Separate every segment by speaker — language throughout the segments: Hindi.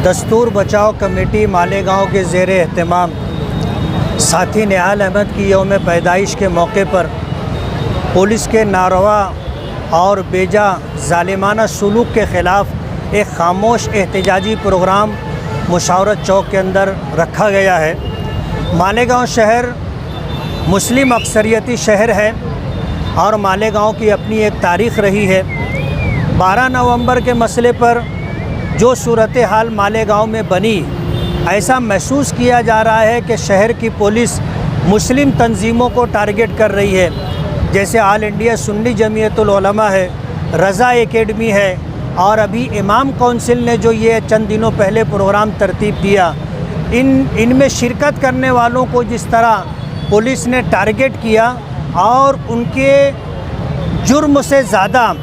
Speaker 1: दस्तूर बचाओ कमेटी मालेगांव के ज़ेर एहतमाम साथी निहाल अहमद की यौम पैदाइश के मौके पर पुलिस के नारवा और बेजा ज़ालिमाना सलूक के ख़िलाफ़ एक खामोश एहतजाजी प्रोग्राम मुशावरत चौक के अंदर रखा गया है। मालेगांव शहर मुस्लिम अक्सरियती शहर है और मालेगांव की अपनी एक तारीख़ रही है। 12 नवंबर के मसले पर जो सूरत हाल मालेगांव में बनी, ऐसा महसूस किया जा रहा है कि शहर की पुलिस मुस्लिम तंजीमों को टारगेट कर रही है, जैसे ऑल इंडिया सुन्नी जमीयतुल उलमा है, रज़ा एकेडमी है और अभी इमाम काउंसिल ने जो ये चंद दिनों पहले प्रोग्राम तरतीब दिया, इनमें शिरकत करने वालों को जिस तरह पुलिस ने टारगेट किया और उनके जुर्म से ज़्यादा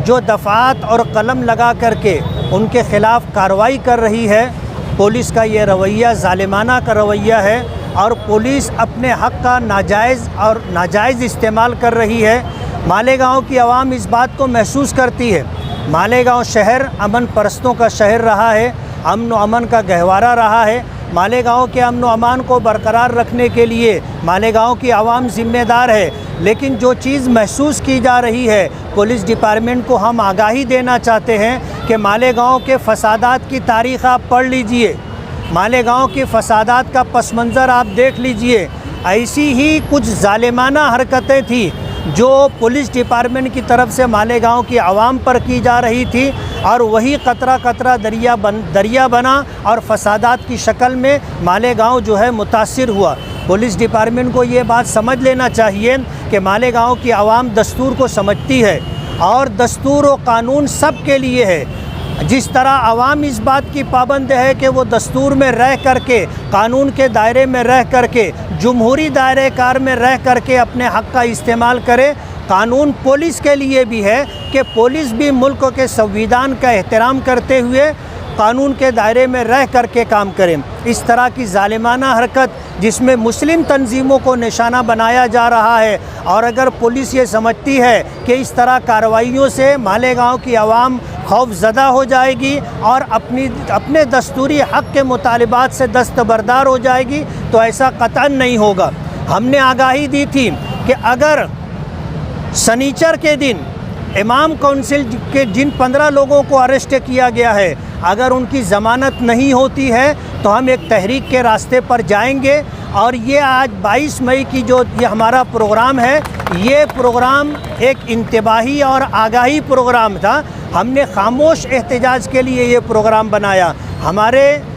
Speaker 1: जो दफ़ात और कलम लगा करके उनके ख़िलाफ़ कार्रवाई कर रही है, पुलिस का ये रवैया ज़ालिमाना का रवैया है और पुलिस अपने हक़ का नाजायज़ इस्तेमाल कर रही है। मालेगांव की आवाम इस बात को महसूस करती है। मालेगांव शहर अमन परस्तों का शहर रहा है, अमन व अमन का गहवारा रहा है। मालेगांव के अमन व अमान को बरकरार रखने के लिए मालेगांव की आवाम ज़िम्मेदार है, लेकिन जो चीज़ महसूस की जा रही है, पुलिस डिपार्टमेंट को हम आगाही देना चाहते हैं कि मालेगांव के फसादात की तारीख़ आप पढ़ लीजिए, मालेगांव के फसादात का पस मंज़र आप देख लीजिए। ऐसी ही कुछ ज़ालिमाना हरकतें थी जो पुलिस डिपार्टमेंट की तरफ से मालेगांव की आवाम पर की जा रही थी और वही कतरा कतरा दरिया बना और फसादात की शक्ल में मालेगांव जो है मुतासिर हुआ। पुलिस डिपार्टमेंट को ये बात समझ लेना चाहिए कि मालेगांव की आवाम दस्तूर को समझती है और दस्तूर और कानून सब के लिए है। जिस तरह आवाम इस बात की पाबंद है कि वो दस्तूर में रह करके, कानून के दायरे में रह करके, जमहूरी दायरे कार में रह करके अपने हक़ का इस्तेमाल करे, कानून पुलिस के लिए भी है कि पुलिस भी मुल्क के संविधान का एहतराम करते हुए कानून के दायरे में रह करके काम करें। इस तरह की ज़ालिमाना हरकत जिसमें मुस्लिम तंजीमों को निशाना बनाया जा रहा है और अगर पुलिस ये समझती है कि इस तरह कार्रवाइयों से मालेगांव की आवाम खौफज़दा हो जाएगी और अपने दस्तूरी हक़ के मुतालिबात से दस्तबरदार हो जाएगी, तो ऐसा कतई नहीं होगा। हमने आगाही दी थी कि अगर शनिचर के दिन इमाम काउंसिल के जिन 15 लोगों को अरेस्ट किया गया है, अगर उनकी ज़मानत नहीं होती है तो हम एक तहरीक के रास्ते पर जाएंगे। और ये आज 22 मई की जो ये हमारा प्रोग्राम है, ये प्रोग्राम एक इंतबाही और आगाही प्रोग्राम था। हमने खामोश एहतजाज के लिए ये प्रोग्राम बनाया।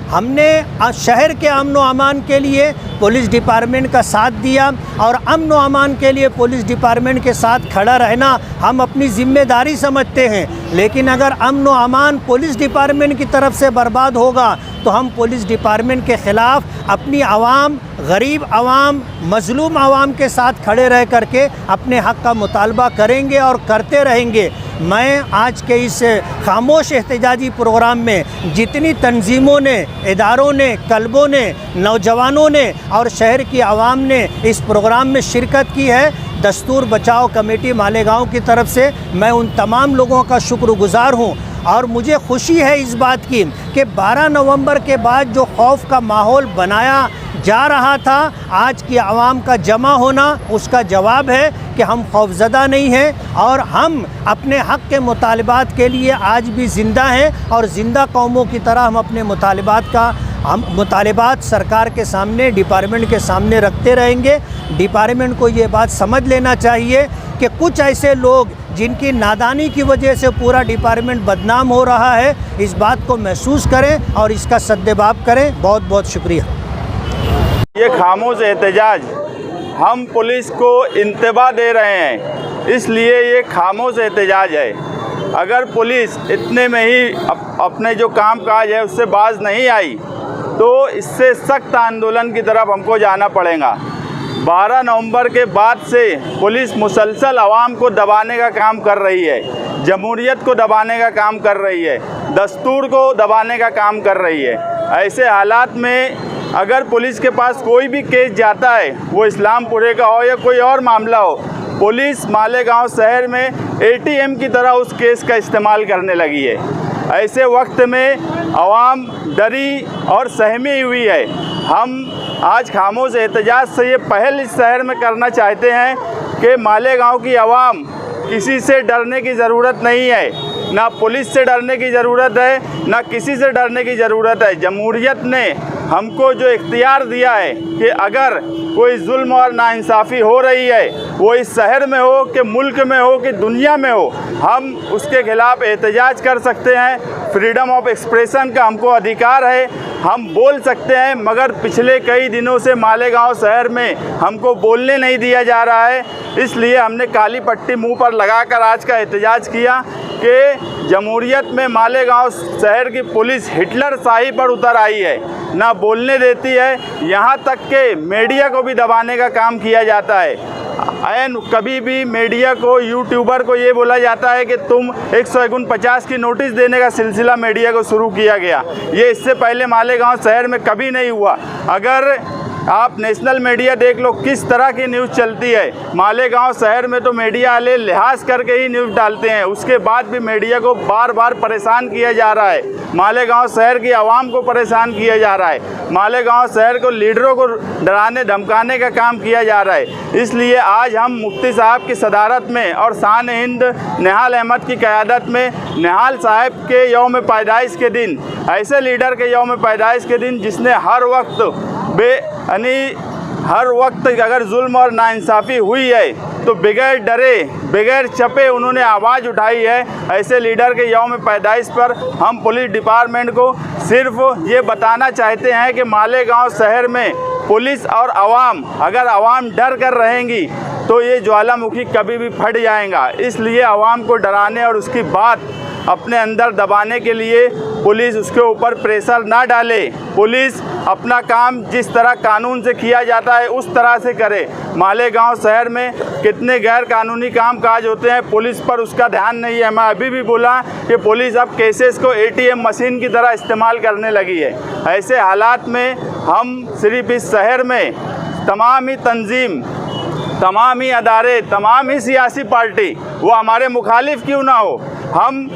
Speaker 1: हमने शहर के अमन व अमान के लिए पुलिस डिपार्टमेंट का साथ दिया और अमन व अमान के लिए पुलिस डिपार्टमेंट के साथ खड़ा रहना हम अपनी ज़िम्मेदारी समझते हैं। लेकिन अगर अमन व अमान पुलिस डिपार्टमेंट की तरफ से बर्बाद होगा तो हम पुलिस डिपार्टमेंट के ख़िलाफ़ अपनी आवाम, गरीब आवाम, मज़लूम आवाम के साथ खड़े रह करके अपने हक़ का मुतालबा करेंगे और करते रहेंगे। मैं आज के इस खामोश एहतजाजी प्रोग्राम में जितनी तंजीमों ने, इदारों ने, कल्बों ने, नौजवानों ने और शहर की आवाम ने इस प्रोग्राम में शिरकत की है, दस्तूर बचाओ कमेटी मालेगांव की तरफ से मैं उन तमाम लोगों का शुक्रगुज़ार हूँ। और मुझे खुशी है इस बात की कि 12 नवंबर के बाद जो खौफ का माहौल बनाया जा रहा था, आज की आवाम का जमा होना उसका जवाब है कि हम खौफज़दा नहीं हैं और हम अपने हक़ के मुतालिबात के लिए आज भी ज़िंदा हैं और ज़िंदा कौमों की तरह हम अपने मुतालिबात सरकार के सामने, डिपार्टमेंट के सामने रखते रहेंगे। डिपार्टमेंट को ये बात समझ लेना चाहिए कि कुछ ऐसे लोग जिनकी नादानी की वजह से पूरा डिपार्टमेंट बदनाम हो रहा है, इस बात को महसूस करें और इसका सद्देबाब करें। बहुत बहुत शुक्रिया।
Speaker 2: ये खामोश एहतजाज हम पुलिस को इंतबा दे रहे हैं, इसलिए ये खामोश एहतजाज है। अगर पुलिस इतने में ही अपने जो काम काज है उससे बाज नहीं आई तो इससे सख्त आंदोलन की तरफ हमको जाना पड़ेगा। 12 नवंबर के बाद से पुलिस मुसलसल आवाम को दबाने का काम कर रही है, जमहूरियत को दबाने का काम कर रही है, दस्तूर को दबाने का काम कर रही है। ऐसे हालात में अगर पुलिस के पास कोई भी केस जाता है, वो इस्लामपुरे का हो या कोई और मामला हो, पुलिस मालेगांव शहर में ATM की तरह उस केस का इस्तेमाल करने लगी है। ऐसे वक्त में आवाम डरी और सहमी हुई है। हम आज खामोश एहतजाज से ये पहल इस शहर में करना चाहते हैं कि मालेगांव की आवाम किसी से डरने की ज़रूरत नहीं है, ना पुलिस से डरने की ज़रूरत है, ना किसी से डरने की ज़रूरत है। जमहूरियत ने हमको जो इख्तियार दिया है कि अगर कोई जुल्म और नाइंसाफ़ी हो रही है, वो इस शहर में हो कि मुल्क में हो कि दुनिया में हो, हम उसके ख़िलाफ़ एहतजाज कर सकते हैं। फ्रीडम ऑफ एक्सप्रेशन का हमको अधिकार है, हम बोल सकते हैं। मगर पिछले कई दिनों से मालेगांव शहर में हमको बोलने नहीं दिया जा रहा है, इसलिए हमने काली पट्टी मुंह पर लगाकर आज का एहतजाज किया कि जमहूरियत में मालेगांव शहर की पुलिस हिटलर शाही पर उतर आई है, ना बोलने देती है, यहाँ तक कि मीडिया को भी दबाने का काम किया जाता है। कभी भी मीडिया को, यूट्यूबर को ये बोला जाता है कि तुम 149 की नोटिस देने का सिलसिला मीडिया को शुरू किया गया। ये इससे पहले मालेगांव शहर में कभी नहीं हुआ। अगर आप नेशनल मीडिया देख लो किस तरह की न्यूज़ चलती है। मालेगांव शहर में तो मीडिया वाले लिहाज करके ही न्यूज़ डालते हैं, उसके बाद भी मीडिया को बार बार परेशान किया जा रहा है। मालेगांव शहर की आवाम को परेशान किया जा रहा है। मालेगांव शहर को लीडरों को डराने धमकाने का काम किया जा रहा है। इसलिए आज हम मुफ्ती साहब की सदारत में और शान हिंद निहाल अहमद की क़यादत में निहाल साहब के यौम पैदाइश के दिन, ऐसे लीडर के यौम पैदाइश के दिन जिसने हर वक्त अगर जुल्म और नाइंसाफ़ी हुई है तो बगैर डरे बगैर चपे उन्होंने आवाज़ उठाई है। ऐसे लीडर के यौम पैदाइश पर हम पुलिस डिपार्टमेंट को सिर्फ ये बताना चाहते हैं कि मालेगांव शहर में पुलिस और आवाम, अगर आवाम डर कर रहेंगी तो ये ज्वालामुखी कभी भी फट जाएगा। इसलिए आवाम को डराने और उसकी बात अपने अंदर दबाने के लिए पुलिस उसके ऊपर प्रेशर ना डाले। पुलिस अपना काम जिस तरह कानून से किया जाता है उस तरह से करे। मालेगांव शहर में कितने गैर कानूनी काम काज होते हैं, पुलिस पर उसका ध्यान नहीं है। मैं अभी भी बोला कि पुलिस अब केसेस को ATM मशीन की तरह इस्तेमाल करने लगी है। ऐसे हालात में हम सिर्फ इस शहर में तमाम ही तंजीम, तमाम ही अदारे, तमाम ही सियासी पार्टी, वो हमारे मुखालिफ क्यों ना हो, हम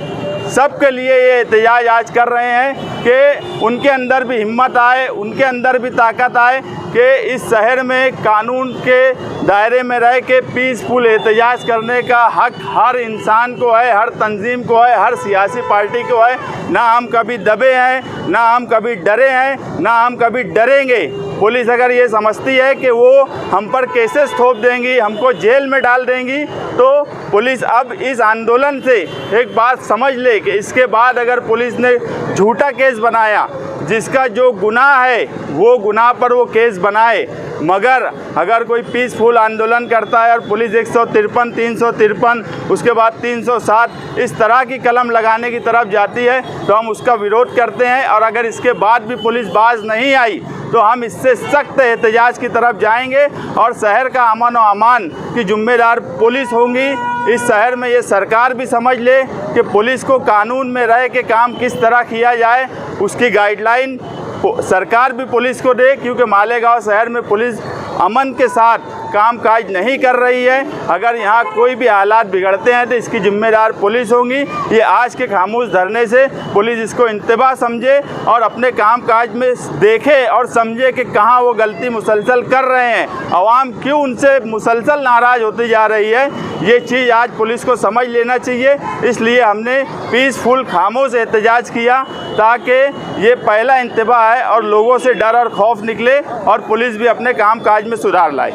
Speaker 2: सब के लिए ये एहतजाज आज कर रहे हैं कि उनके अंदर भी हिम्मत आए, उनके अंदर भी ताकत आए कि इस शहर में कानून के दायरे में रह के पीसफुल एहतजाज करने का हक हर इंसान को है, हर तंजीम को है, हर सियासी पार्टी को है। ना हम कभी दबे हैं, ना हम कभी डरे हैं, ना हम कभी डरेंगे। पुलिस अगर ये समझती है कि वो हम पर केसेस थोप देंगी, हमको जेल में डाल देंगी, तो पुलिस अब इस आंदोलन से एक बात समझ ले कि इसके बाद अगर पुलिस ने झूठा केस बनाया, जिसका जो गुनाह है वो गुनाह पर वो केस बनाए, मगर अगर कोई पीसफुल आंदोलन करता है और पुलिस 153, 353, उसके बाद 307 इस तरह की कलम लगाने की तरफ जाती है तो हम उसका विरोध करते हैं। और अगर इसके बाद भी पुलिस बाज नहीं आई तो हम इससे सख्त एहतजाज की तरफ जाएंगे और शहर का अमन और अमान की जिम्मेदार पुलिस होंगी। इस शहर में ये सरकार भी समझ ले कि पुलिस को कानून में रह के काम किस तरह किया जाए, उसकी गाइडलाइन सरकार भी पुलिस को दे, क्योंकि मालेगांव शहर में पुलिस अमन के साथ काम काज नहीं कर रही है। अगर यहाँ कोई भी हालात बिगड़ते हैं तो इसकी जिम्मेदार पुलिस होंगी। ये आज के खामोश धरने से पुलिस इसको इंतबा समझे और अपने काम काज में देखे और समझे कि कहाँ वो गलती मुसलसल कर रहे हैं, आवाम क्यों उनसे मुसलसल नाराज़ होती जा रही है। ये चीज़ आज पुलिस को समझ लेना चाहिए। इसलिए हमने पीसफुल खामोश एहतजाज किया ताकि ये पहला इंतबा है और लोगों से डर और खौफ निकले और पुलिस भी अपने काम काज में सुधार लाए।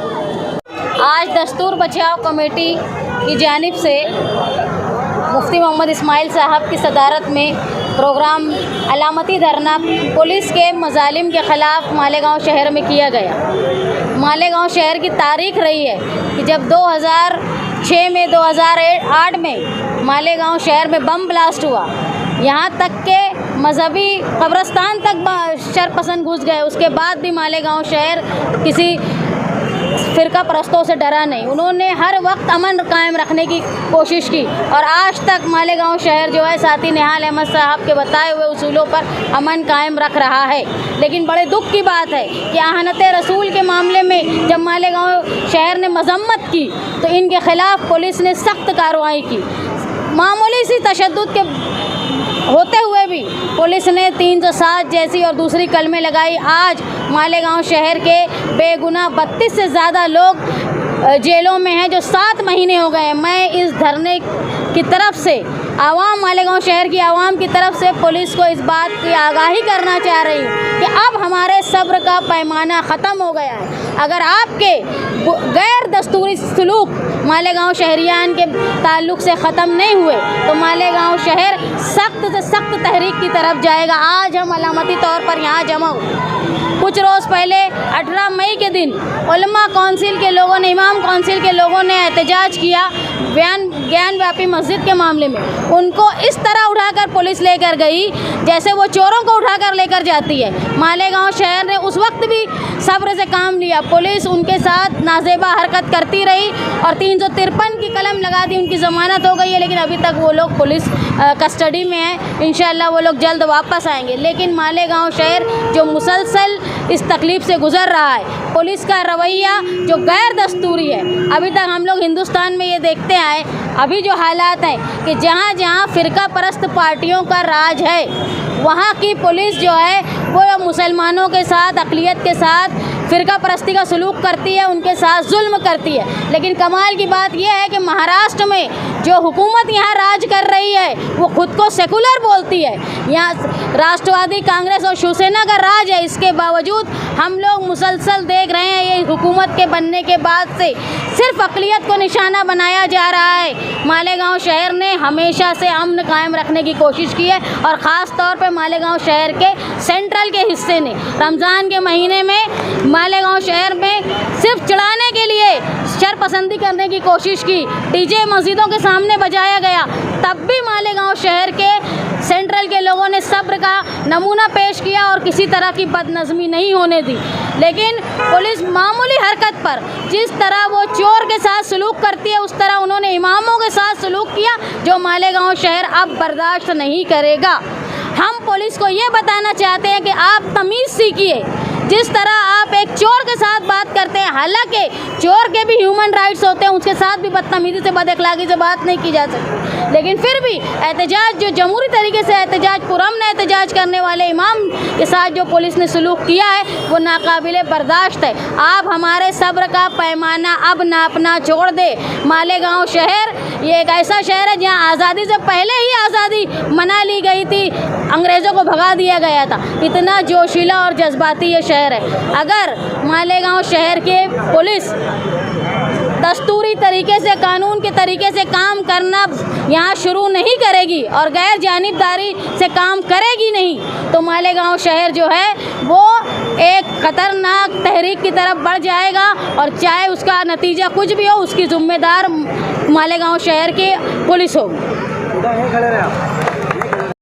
Speaker 3: आज दस्तूर बचाओ कमेटी की जानिब से मुफ्ती मोहम्मद इस्माइल साहब की सदारत में प्रोग्राम अलामती धरना पुलिस के मजालिम के ख़िलाफ़ मालेगांव शहर में किया गया। मालेगांव शहर की तारीख रही है कि जब 2006 में 2008 में मालेगांव शहर में बम ब्लास्ट हुआ, यहाँ तक के मजहबी कब्रस्तान तक शरपसंद घुस गए। उसके बाद भी मालेगांव शहर किसी फ़िरका परस्तों से डरा नहीं, उन्होंने हर वक्त अमन कायम रखने की कोशिश की और आज तक मालेगांव शहर जो है साथी निहाल अहमद साहब के बताए हुए उसूलों पर अमन कायम रख रहा है। लेकिन बड़े दुख की बात है कि आहनत रसूल के मामले में जब मालेगांव शहर ने मजम्मत की तो इनके ख़िलाफ़ पुलिस ने सख्त कार्रवाई की। मामूली सी तशद्दुद के होते हुए भी पुलिस ने 307 जैसी और दूसरी कलमें लगाई। आज मालेगांव शहर के बेगुनाह 32 से ज़्यादा लोग जेलों में हैं जो 7 महीने हो गए हैं। मैं इस धरने की तरफ से आवाम, मालेगांव शहर की आवाम की तरफ से पुलिस को इस बात की आगाही करना चाह रही हूँ कि अब हमारे सब्र का पैमाना ख़त्म हो गया है। अगर आपके गैर दस्तूरी सलूक मालेगांव शहरियान के ताल्लुक़ से ख़त्म नहीं हुए तो मालेगांव शहर सख्त से सख्त तहरीक की तरफ जाएगा। आज हम अलामती तौर पर यहाँ जमा हुए। कुछ रोज़ पहले 18 मई के दिन उलमा कौंसिल के लोगों ने, इमाम कौंसिल के लोगों ने एहतजाज किया ज्ञान व्यापी मस्जिद के मामले में। उनको इस तरह उठाकर पुलिस लेकर गई जैसे वो चोरों को उठाकर लेकर जाती है। मालेगांव शहर ने उस वक्त भी सब्र से काम लिया। पुलिस उनके साथ नाजेबा हरकत करती रही और 353 की कलम लगा दी। उनकी ज़मानत हो गई है लेकिन अभी तक वो लोग पुलिस कस्टडी में है। इंशाअल्लाह वो लोग जल्द वापस आएंगे। लेकिन मालेगांव शहर जो मुसलसल इस तकलीफ़ से गुज़र रहा है, पुलिस का रवैया जो गैर दस्तूरी है, अभी तक हम लोग हिंदुस्तान में ये देखते आए, अभी जो हालात हैं कि जहाँ जहाँ फ़िरका परस्त पार्टियों का राज है वहाँ की पुलिस जो है वो मुसलमानों के साथ, अक़लियत के साथ फ़िरका परस्ती का सलूक करती है, उनके साथ जुल्म करती है। लेकिन कमाल की बात यह है कि महाराष्ट्र में जो हुकूमत यहाँ राज कर रही है वो ख़ुद को सेकुलर बोलती है। यहाँ राष्ट्रवादी कांग्रेस और शिवसेना का राज है। इसके बावजूद हम लोग मुसलसल देख रहे हैं ये हुकूमत के बनने के बाद से सिर्फ अक़लियत को निशाना बनाया जा रहा है। मालेगांव शहर ने हमेशा से अमन कायम रखने की कोशिश की है और ख़ास तौर पर मालेगांव शहर के सेंट्रल के हिस्से ने रमज़ान के महीने में मालेगांव शहर में सिर्फ चढ़ाने के लिए शरपसंदी करने की कोशिश की। डीजे मस्जिदों के सामने बजाया गया, तब भी मालेगांव शहर के सेंट्रल के लोगों ने सब्र का नमूना पेश किया और किसी तरह की बदनज़मी नहीं होने दी। लेकिन पुलिस मामूली हरकत पर जिस तरह वो चोर के साथ सलूक करती है उस तरह उन्होंने इमामों के साथ सलूक किया, जो मालेगांव शहर अब बर्दाश्त नहीं करेगा। हम पुलिस को ये बताना चाहते हैं कि आप तमीज़ सीखिए। जिस तरह आप एक चोर के साथ बात करते हैं, हालांकि चोर के भी ह्यूमन राइट्स होते हैं, उसके साथ भी बदतमीज़ी से, बदअखलाकी से बात नहीं की जा सकती। लेकिन फिर भी एहतजाज जो जमहूरी तरीके से एहतजाज, पुरअमन एहतजाज करने वाले इमाम के साथ जो पुलिस ने सलूक किया है वो नाकाबिले बर्दाश्त है। आप हमारे सब्र का पैमाना अब नापना छोड़ दे। मालेगांव शहर ये एक ऐसा शहर है जहाँ आज़ादी से पहले ही आज़ादी मना ली गई थी, अंग्रेज़ों को भगा दिया गया था। इतना जोशीला और जज्बाती ये शहर है। अगर मालेगांव शहर के पुलिस दस्तूरी तरीके से, कानून के तरीके से काम करना यहाँ शुरू नहीं करेगी और गैर जानिबदारी से काम करेगी नहीं तो मालेगांव शहर जो है वो एक ख़तरनाक तहरीक की तरफ बढ़ जाएगा और चाहे उसका नतीजा कुछ भी हो उसकी ज़िम्मेदार मालेगांव शहर की पुलिस होगी।